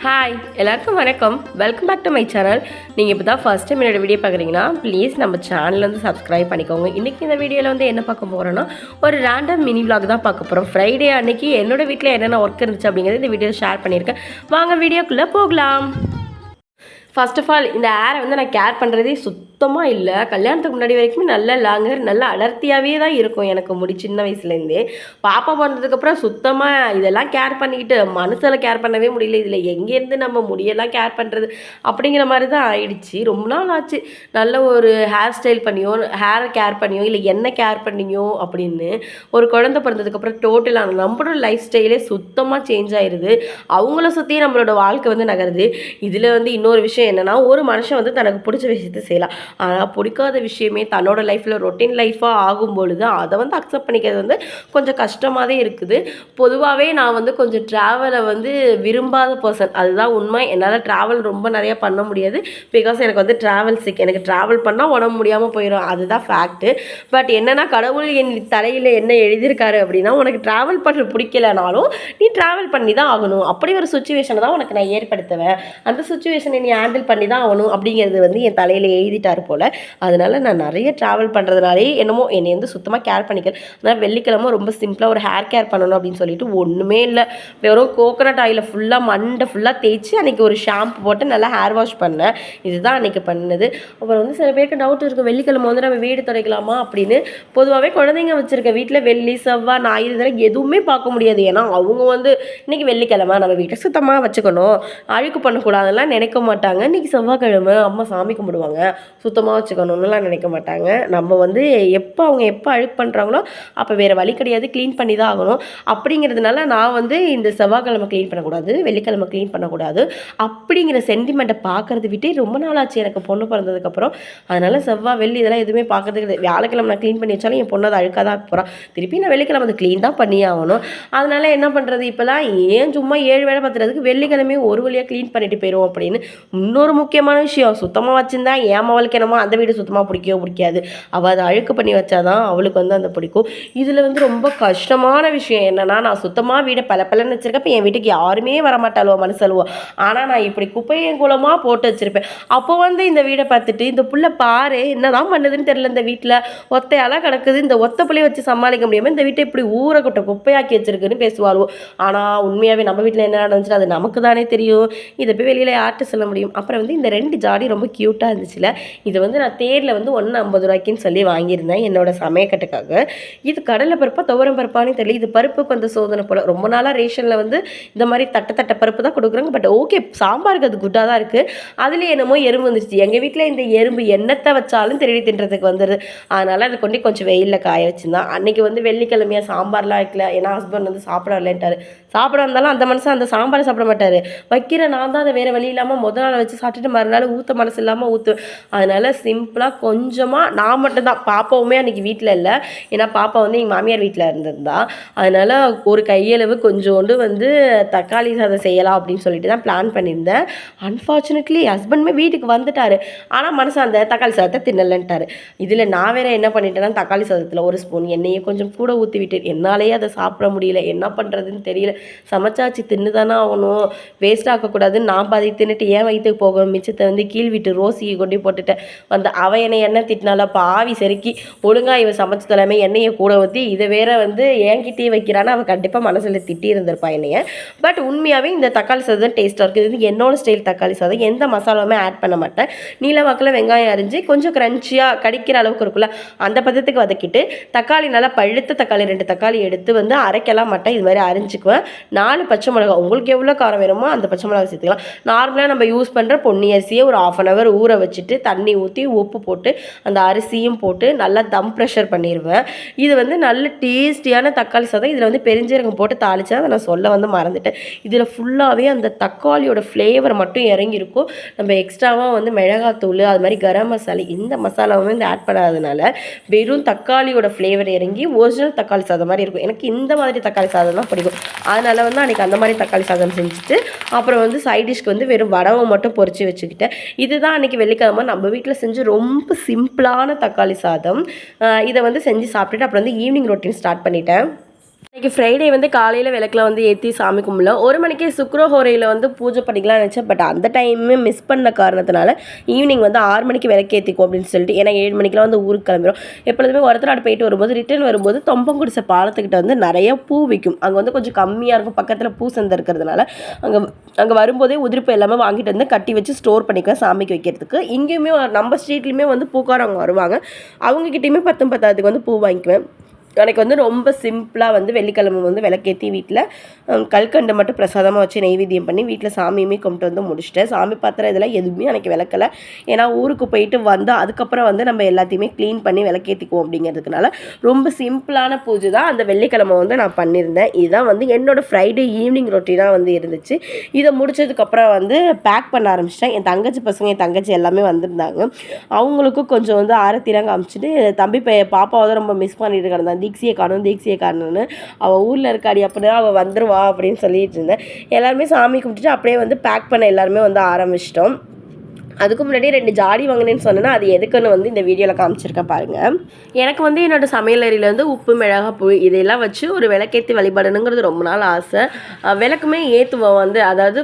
Hi எல்லாருக்கும் வணக்கம். Welcome back to my channel. நீங்கள் இப்போ தான் ஃபஸ்ட் டைம் என்னோடய வீடியோ பார்க்குறீங்கன்னா ப்ளீஸ் நம்ம சேனல் வந்து சப்ஸ்கிரைப் பண்ணிக்கோங்க. இன்றைக்கி இந்த வீடியோவில் வந்து என்ன பார்க்க போகிறோன்னா ஒரு ரேண்டம் மினி விளாக் தான் பார்க்க போகிறோம். ஃப்ரைடே அன்றைக்கி என்னோடய வீட்டில் என்னென்ன ஒர்க் இருந்துச்சு அப்படிங்கிறது இந்த வீடியோ ஷேர் பண்ணியிருக்கேன். வாங்க வீடியோக்குள்ளே போகலாம். ஃபர்ஸ்ட் ஆஃப் ஆல் இந்த ஏரை வந்து நான் கேர் பண்ணுறதே சுத்தமாக இல்லை. கல்யாணத்துக்கு முன்னாடி வரைக்குமே நல்ல லாங்கர் நல்ல அடர்த்தியாகவே தான் இருக்கும் எனக்கு முடி சின்ன வயசுலேருந்தே. பாப்பா பிறந்ததுக்கப்புறம் சுத்தமாக இதெல்லாம் கேர் பண்ணிக்கிட்டு மனசில் கேர் பண்ணவே முடியல. இதில் எங்கேருந்து நம்ம முடியெல்லாம் கேர் பண்ணுறது அப்படிங்கிற மாதிரி தான் ஆயிடுச்சு. ரொம்ப நாள் ஆச்சு நல்ல ஒரு ஹேர் ஸ்டைல் பண்ணியோ ஹேரை கேர் பண்ணியோ இல்லை என்ன கேர் பண்ணியோ அப்படின்னு. ஒரு குழந்தை பிறந்ததுக்கப்புறம் டோட்டலாக நம்மளோட லைஃப் ஸ்டைலே சுத்தமாக சேஞ்ச் ஆயிடுது. அவங்கள சுற்றி நம்மளோட வாழ்க்கை வந்து நகருது. இதில் வந்து இன்னொரு விஷயம் என்னன்னா, ஒரு மனுஷன் வந்து தனக்கு பிடிச்ச விஷயத்தை செய்யலாம். ஆனால் பிடிக்காத விஷயமே தன்னோட லைஃப்பில் ரொட்டீன் லைஃபாக ஆகும் பொழுது அதை வந்து அக்செப்ட் பண்ணிக்கிறது வந்து கொஞ்சம் கஷ்டமாகவே இருக்குது. பொதுவாகவே நான் வந்து கொஞ்சம் ட்ராவலை வந்து விரும்பாத பர்சன், அதுதான் உண்மை. என்னால் ட்ராவல் ரொம்ப நிறையா பண்ண முடியாது. பிகாஸ் எனக்கு வந்து ட்ராவல் சிக். எனக்கு ட்ராவல் பண்ணால் உடம்பு முடியாமல் போயிடும், அதுதான் ஃபேக்ட்டு. பட் என்னென்னா கடவுள் என் தலையில் என்ன எழுதியிருக்காரு அப்படின்னா, உனக்கு ட்ராவல் பண்ண பிடிக்கலனாலும் நீ ட்ராவல் பண்ணி தான் ஆகணும். அப்படி ஒரு சுச்சுவேஷனை தான் உனக்கு நான் ஏற்படுத்துவேன். அந்த சுச்சுவேஷனை நீ ஹேண்டில் பண்ணி தான் ஆகணும் அப்படிங்கிறது வந்து என் தலையில் எழுதிட்டார் போல். அதனால் நான் நிறைய ட்ராவல் பண்ணுறதுனாலே என்னமோ என்னை வந்து சுத்தமாக கேர் பண்ணிக்கிறேன். அதனால் வெள்ளிக்கிழமை ரொம்ப சிம்பிளாக ஒரு ஹேர் கேர் பண்ணணும் அப்படின்னு சொல்லிட்டு ஒன்றுமே இல்லை, வெறும் கோகோனட் ஆயிலை ஃபுல்லாக மண்டை ஃபுல்லாக தேய்ச்சி அன்றைக்கி ஒரு ஷாம்பு போட்டு நல்லா ஹேர் வாஷ் பண்ணேன். இதுதான் அன்றைக்கி பண்ணது. அப்புறம் வந்து சில பேருக்கு டவுட் இருக்கும், வெள்ளிக்கிழமை வந்து நம்ம வீடு துடைக்கலாமா அப்படின்னு. பொதுவாகவே குழந்தைங்க வச்சுருக்க வீட்டில் வெள்ளி செவ்வாய் ஞாயிறு இதெல்லாம் எதுவுமே பார்க்க முடியாது. ஏன்னா அவங்க வந்து இன்றைக்கி வெள்ளிக்கிழமை நம்ம வீட்டை சுத்தமாக வச்சுக்கணும், அழுக்கு பண்ணக்கூடாதுலாம் நினைக்க மாட்டாங்க. இன்றைக்கி செவ்வாய்க்கிழமை அம்மா சாமி கும்பிடுவாங்க, சுத்தமாக வச்சுக்கணுன்னுலாம் நினைக்க மாட்டாங்க. நம்ம வந்து அவங்க எப்போ அழுக்கு பண்ணுறாங்களோ அப்போ வேறு வழி கிடையாது, க்ளீன் பண்ணி தான் ஆகணும். அப்படிங்கிறதுனால நான் வந்து இந்த செவ்வாய்க்கிழமை க்ளீன் பண்ணக்கூடாது, வெள்ளிக்கிழமை க்ளீன் பண்ணக்கூடாது அப்படிங்கிற சென்டிமெண்ட்டை பார்க்குறது விட்டு ரொம்ப நாள் ஆச்சு எனக்கு பொண்ணு பிறந்ததுக்கப்புறம். அதனால் செவ்வாய் வெள்ளி இதெல்லாம் எதுவுமே பார்க்கறது கிடையாது. வியாழக்கிழமை நான் க்ளீன் பண்ணி வச்சாலும் என் பொண்ணு அதை அழுக்காக தான் போகிறான். திருப்பி நான் வெள்ளிக்கிழமை அதை க்ளீன் தான் பண்ணி ஆகணும். அதனால் என்ன பண்ணுறது, இப்போலாம் ஏன் சும்மா 7 வேலை பார்த்துறதுக்கு வெள்ளிக்கிழமையும் ஒரு வழியாக க்ளீன் பண்ணிட்டு போயிடுவோம் அப்படின்னு. இன்னொரு முக்கியமான விஷயம், சுத்தமாக வச்சுருந்தா ஏன் அவளுக்கு என்னமோ அந்த வீடு சுத்தமாக பிடிக்காது. அவள் அதை அழுக்கு பண்ணி வச்சாதான் அவளுக்கு வந்து அந்த பிடிக்கும். இதில் வந்து ரொம்ப கஷ்டமான விஷயம் என்னென்னா, நான் சுத்தமாக வீடை பலன்னு வச்சுருக்கப்போ என் வீட்டுக்கு யாருமே வரமாட்டாளோ மனசலுவோ. ஆனால் நான் இப்படி குப்பையும் குளமாக போட்டு வச்சுருப்பேன். அப்போ வந்து இந்த வீடை பார்த்துட்டு இந்த புள்ள பாரு என்னதான் பண்ணுதுன்னு தெரியல, இந்த வீட்டில் ஒத்தையாலாம் கிடக்குது, இந்த ஒத்த புள்ளையை வச்சு சமாளிக்க முடியாமல் இந்த வீட்டை இப்படி ஊற குப்பையாக்கி வச்சிருக்குன்னு பேசுவாளுவோ. ஆனால் உண்மையாகவே நம்ம வீட்டில் என்ன நடந்துச்சுன்னா அது நமக்கு தானே தெரியும். இதை போய் வெளியில் யார்கிட்ட சொல்ல முடியும். அப்புறம் வந்து இந்த 2 ஜாடி ரொம்ப க்யூட்டாக இருந்துச்சுல, இது வந்து நான் தேரில் வந்து 150 ரூபாய்க்குன்னு சொல்லி வாங்கியிருந்தேன் என்னோடய சமையக்கட்டுக்காக. இது கடலை பருப்பா துவரம் பருப்பானே தெரியல. இது பருப்புக்கு வந்து சோதனை போல். ரொம்ப நாளாக ரேஷனில் வந்து இந்த மாதிரி தட்டை பருப்பு தான் கொடுக்குறாங்க. பட் ஓகே, சாம்பாருக்கு அது குட்டாக தான் இருக்குது. அதுலேயே என்னமோ எறும்பு வந்துச்சு. எங்கள் வீட்டில் இந்த எறும்பு எண்ணத்தை வச்சாலும் திருடி தின்றதுக்கு வந்துடுது. அதனால் அதை கொண்டு கொஞ்சம் வெயிலில் காய வச்சுருந்தான். அன்றைக்கி வந்து வெள்ளிக்கிழமையாக சாம்பார்லாம் வைக்கல. ஏன்னா ஹஸ்பண்ட் வந்து சாப்பிட வரலன்ட்டார். சாப்பிட வந்தாலும் அந்த மனுஷன் அந்த சாம்பாரை சாப்பிட மாட்டார். வைக்கிற நான் தான் அதை வேறு வழி இல்லாமல் முதல் நாள் வச்சு சாப்பிட்டுட்டு மறுநாள் ஊற்ற மனசு இல்லாமல் ஊற்று. அதனால் சிம்பிளாக கொஞ்சமாக நான் மட்டும்தான், பாப்பாவுமே அன்றைக்கி வீட்டில் இல்லை. ஏன்னா பாப்பா வந்து எங்கள் மாமியார் வீட்டில் இருந்திருந்தா. அதனால் ஒரு கையளவு கொஞ்சோண்டு வந்து தக்காளி சாதம் செய்யலாம் அப்படின்னு சொல்லிட்டு தான் பிளான் பண்ணியிருந்தேன். அன்ஃபார்ச்சுனேட்லி ஹஸ்பண்டுமே வீட்டுக்கு வந்துட்டார். ஆனால் மனசு அந்த தக்காளி சாதத்தை தின்னலன்ட்டார். இதில் நான் வேறு என்ன பண்ணிட்டேன்னா, தக்காளி சாதத்தில் ஒரு ஸ்பூன் எண்ணெயை கொஞ்சம் கூட ஊற்றி விட்டேன். என்னாலேயே அதை சாப்பிட முடியல, என்ன பண்ணுறதுன்னு தெரியல. சமைச்சாச்சு தின்னு தானே ஆகணும், வேஸ்ட் ஆக்கக்கூடாதுன்னு நான் பாதி தின்னுட்டு ஏன் வயிற்றுக்கு போக மிச்சத்தை வந்து கீழ் வீட்டு ரோசியை கொண்டு போட்டுட்டேன். வந்து அவள் என்னை எண்ணெய் திட்டினால பாவி செருக்கி ஒழுங்காக இவன் சமைச்சு தலைமை எண்ணெயை கூட ஊற்றி இதை வேற வந்து என்கிட்டயே வைக்கிறான்னு அவள் கண்டிப்பாக மனசில் திட்டி இருந்திருப்பா என்னைய. பட் உண்மையாகவே இந்த தக்காளி சாதம் டேஸ்ட்டாக இருக்குது. இது என்னோட ஸ்டைல் தக்காளி சாதம், எந்த மசாலாவுமே ஆட் பண்ண மாட்டேன். நீலவாக்கில் வெங்காயம் அரிஞ்சு கொஞ்சம் க்ரன்ச்சியாக கடிக்கிற அளவுக்கு இருக்குல்ல அந்த பதத்துக்கு வதக்கிட்டு தக்காளி நல்லா பழுத்த தக்காளி 2 தக்காளி எடுத்து வந்து அரைக்கலாம் மாட்டேன், இது மாதிரி அரிஞ்சுக்குவேன். 4 பச்சை மிளகா, உங்களுக்கு எவ்வளோ காரம் வேணுமோ அந்த பச்சை மிளகா சேர்த்துக்கலாம். நார்மலாக நம்ம யூஸ் பண்ணுற பொன்னி அரிசியை ஒரு 1/2 hour ஊற வச்சுட்டு தண்ணி ஊற்றி உப்பு போட்டு அந்த அரிசியும் போட்டு நல்லா தம் ப்ரெஷர் பண்ணிடுவேன். இது வந்து நல்ல டேஸ்டியான தக்காளி சாதம். இதில் வந்து பெருஞ்சீரகம் போட்டு தாளிச்சா அதை நான் சொல்ல வந்து மறந்துட்டேன். இதில் ஃபுல்லாகவே அந்த தக்காளியோட ஃப்ளேவர் மட்டும் இறங்கியிருக்கும். நம்ம எக்ஸ்ட்ராவாக வந்து மிளகாத்தூள் அது மாதிரி கரம் மசாலா இந்த மசாலாவும் வந்து ஆட் பண்ணாததுனால வெறும் தக்காளியோட ஃப்ளேவர் இறங்கி ஒரிஜினல் தக்காளி சாதம் மாதிரி இருக்கும். எனக்கு இந்த மாதிரி தக்காளி சாதம் தான் பிடிக்கும். அதனால் வந்து அன்றைக்கி அந்த மாதிரி தக்காளி சாதம் செஞ்சுட்டு அப்புறம் வந்து சைட் டிஷ்க்கு வந்து வெறும் வடவை மட்டும் பொரித்து வச்சுக்கிட்டேன். இதுதான் அன்றைக்கி வெள்ளிக்கிழமை நம்ம வீட்டில் செஞ்சு ரொம்ப சிம்பிளான தக்காளி சாதம். இதை வந்து செஞ்சு சாப்பிட்டுட்டு அப்புறம் வந்து ஈவினிங் ரொட்டீன் ஸ்டார்ட் பண்ணிட்டேன். இன்றைக்கி ஃப்ரைடே வந்து காலையில் விளக்கில் வந்து ஏற்றி சாமி கும்பல 1 மணிக்கு சுக்ரஹோரையில் வந்து பூஜை பண்ணிக்கலாம் நினச்சேன். பட் அந்த டைமே மிஸ் பண்ண காரணத்தினால ஈவினிங் வந்து 6 மணிக்கு விளக்கு ஏற்றிக்கும் அப்படின்னு சொல்லிட்டு, ஏன்னா 7 மணிக்கெலாம் வந்து ஊருக்கு கிளம்பிடும். எப்பொழுதுமே ஒருத்தராடு போயிட்டு வரும்போது ரிட்டர்ன் வரும்போது தொம்பங்குடிசை பாலத்துக்கிட்ட வந்து நிறைய பூ விற்கும். அங்கே வந்து கொஞ்சம் கம்மியாக இருக்கும், பக்கத்தில் பூ சந்தை இருக்கிறதுனால அங்கே வரும்போதே உதிர்ப்பு எல்லாமே வாங்கிட்டு வந்து கட்டி வச்சு ஸ்டோர் பண்ணிக்குவேன் சாமிக்கு வைக்கிறதுக்கு. இங்கேயுமே நம்ம ஸ்ட்ரீட்லேயுமே வந்து பூக்காரவங்க வருவாங்க, அவங்கக்கிட்டையுமே 10 10 வந்து பூ வாங்கிக்குவேன். எனக்கு வந்து ரொம்ப சிம்பிளாக வந்து வெள்ளிக்கிழமை வந்து விளக்கேற்றி வீட்டில் கல்கண்டை மட்டும் பிரசாதமாக வச்சு நெய்வேத்தியம் பண்ணி வீட்டில் சாமியுமே கும்பிட்டு வந்து முடிச்சிட்டேன். சாமி பாத்திரம் இதெல்லாம் எதுவுமே எனக்கு விளக்கலை, ஏன்னா ஊருக்கு போயிட்டு வந்து அதுக்கப்புறம் வந்து நம்ம எல்லாத்தையுமே க்ளீன் பண்ணி விளக்கேற்றிக்குவோம் அப்படிங்கிறதுனால ரொம்ப சிம்பிளான பூஜை தான் அந்த வெள்ளிக்கிழமை வந்து நான் பண்ணியிருந்தேன். இதுதான் வந்து என்னோடய ஃப்ரைடே ஈவினிங் ரொட்டீனாக வந்து இருந்துச்சு. இதை முடிச்சதுக்கப்புறம் வந்து பேக் பண்ண ஆரம்பிச்சிட்டேன். என் தங்கச்சி எல்லாமே வந்திருந்தாங்க. அவங்களுக்கும் கொஞ்சம் வந்து ஆரத்திலாம் காமிச்சிட்டு தம்பி பாப்பாவை தான் ரொம்ப மிஸ் பண்ணிட்டு கிடந்தான். தீக்ஷியை காணும்னு அவள் ஊரில் இருக்காடி, அப்படின்னா அவள் வந்துருவா அப்படின்னு சொல்லிட்டு இருந்தேன். எல்லாருமே சாமி கும்பிட்டுட்டு அப்படியே வந்து பேக் பண்ண எல்லாருமே வந்து ஆரம்பிச்சிட்டோம். அதுக்கு முன்னாடி 2 ஜாடி வாங்கினேன்னு சொன்னேன்னா அது எதுக்குன்னு வந்து இந்த வீடியோவில் காமிச்சிருக்கேன் பாருங்கள். எனக்கு வந்து என்னோடய சமையலறையில் வந்து உப்பு மிளகாய் இதெல்லாம் வச்சு ஒரு விளக்கேற்றி வழிபடணுங்கிறது ரொம்ப நாள் ஆசை. விளக்குமே ஏற்றுவோம் வந்து, அதாவது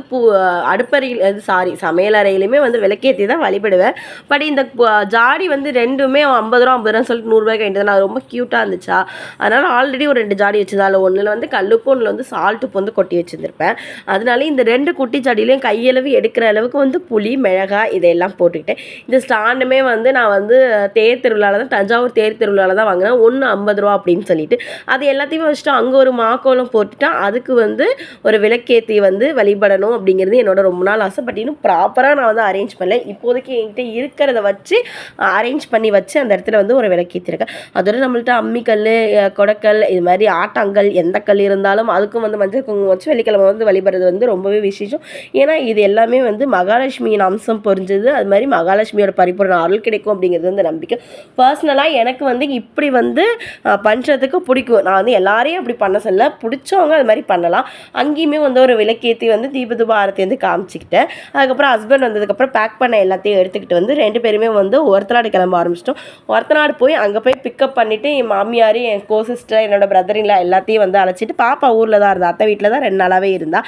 அடுப்பறையில் சமையலறையிலுமே வந்து விளக்கேற்றி தான் வழிபடுவேன். பட் இந்த ஜாடி வந்து 2மே 50 ரூபா சொல்லிட்டு 100 ரூபாய்க்கு வாங்கிட்டு நான் ரொம்ப க்யூட்டாக இருந்துச்சா, அதனால் ஆல்ரெடி ஒரு 2 ஜாடி வச்சுதான். அதில் ஒன்றில் வந்து கல்லுப்பு, ஒன்றில் வந்து சால்ட்டுப்பு வந்து கொட்டி வச்சுருந்துருப்பேன். அதனால இந்த 2 குட்டி ஜாடியிலையும் கையளவு எடுக்கிற அளவுக்கு வந்து புளி மிளகாய் இதையெல்லாம் போட்டுக்கிட்டேன். இந்த ஸ்டாண்டுமே வந்து நான் வந்து தஞ்சாவூர் தேர் திருவிழாவில் தான் வாங்கினேன். 1 50 ரூபா அப்படின்னு சொல்லிட்டு அது எல்லாத்தையுமே வச்சுட்டு அங்கே ஒரு மாக்கோலம் போட்டுட்டா அதுக்கு வந்து ஒரு விளக்கேற்றி வந்து வழிபடணும் அப்படிங்கிறது என்னோட ரொம்ப நாள் ஆசை. பட் இன்னும் ப்ராப்பராக நான் வந்து அரேஞ்ச் பண்ணல. இப்போதைக்கு என்கிட்ட இருக்கிறத வச்சு அரேஞ்ச் பண்ணி வச்சு அந்த இடத்துல வந்து ஒரு விளக்கேற்றிருக்கேன். அதோட நம்மள்ட்ட அம்மிக்கல், கொடக்கல், இது மாதிரி ஆட்டாங்கல் எந்த கல் இருந்தாலும் அதுக்கும் வந்து மஞ்சள் குங்குமம் வச்சு வெள்ளிக்கிழமை வந்து வழிபடுறது வந்து ரொம்பவே விசேஷம். ஏன்னா இது எல்லாமே வந்து மகாலட்சுமியின் அம்சம் பொறிஞ்சது. அது மாதிரி மகாலட்சுமியோட பரிபூர்ண அருள் கிடைக்கும் அப்படிங்கிறது வந்து நம்பிக்கை. பர்சனலாக எனக்கு வந்து இப்படி வந்து பண்ணுறதுக்கு பிடிக்கும். நான் வந்து எல்லாரையும் அப்படி பண்ண சொல்ல, பிடிச்சவங்க அது மாதிரி பண்ணலாம். அங்கேயுமே வந்து ஒரு விளக்கேற்றி வந்து தீப ஆரத்தி வந்து காமிச்சிக்கிட்டேன். அதுக்கப்புறம் ஹஸ்பண்ட் வந்ததுக்கப்புறம் பேக் பண்ண எல்லாத்தையும் எடுத்துக்கிட்டு வந்து 2 பேருமே வந்து ஒருத்தநாடு கிளம்ப ஆரம்பிச்சிட்டோம். ஒருத்தநாடு போய் அங்கே போய் பிக்கப் பண்ணிவிட்டு என் மாமியார், என் சிஸ்டர், என்னோட பிரதரின்ல எல்லாத்தையும் வந்து அழைச்சிட்டு, பாப்பா ஊரில் தான் இருந்தா, அத்தை வீட்டில் தான் 2 நாளாகவே இருந்தா,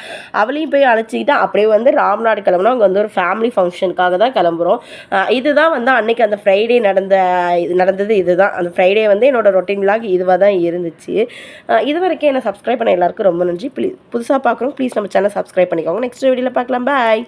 அவளையும் போய் அழைச்சிக்கிட்டு அப்படியே வந்து ராம்நாடு கிளம்புனா. அங்கே வந்து ஒரு ஃபேமிலி ஃபங்க்ஷனுக்காக தான் கிளம்புறோம். இதுதான் வந்து அன்னைக்கு அந்த ஃப்ரைடே நடந்தது. இதுதான் அந்த ஃப்ரைடே வந்து என்னோட ரொட்டீன் விலாக் இதுவாக தான் இருந்துச்சு. இது வரைக்கும் என்னை சப்ஸ்கிரைப் பண்ண எல்லாருக்கும் ரொம்ப நன்றி. புதுசாக பார்க்குறோம், ப்ளீஸ் நம்ம சேனல் சப்ஸ்கிரைப் பண்ணிக்கோங்க. நெக்ஸ்ட் வீடியோவில் பார்க்கலாம். பாய்.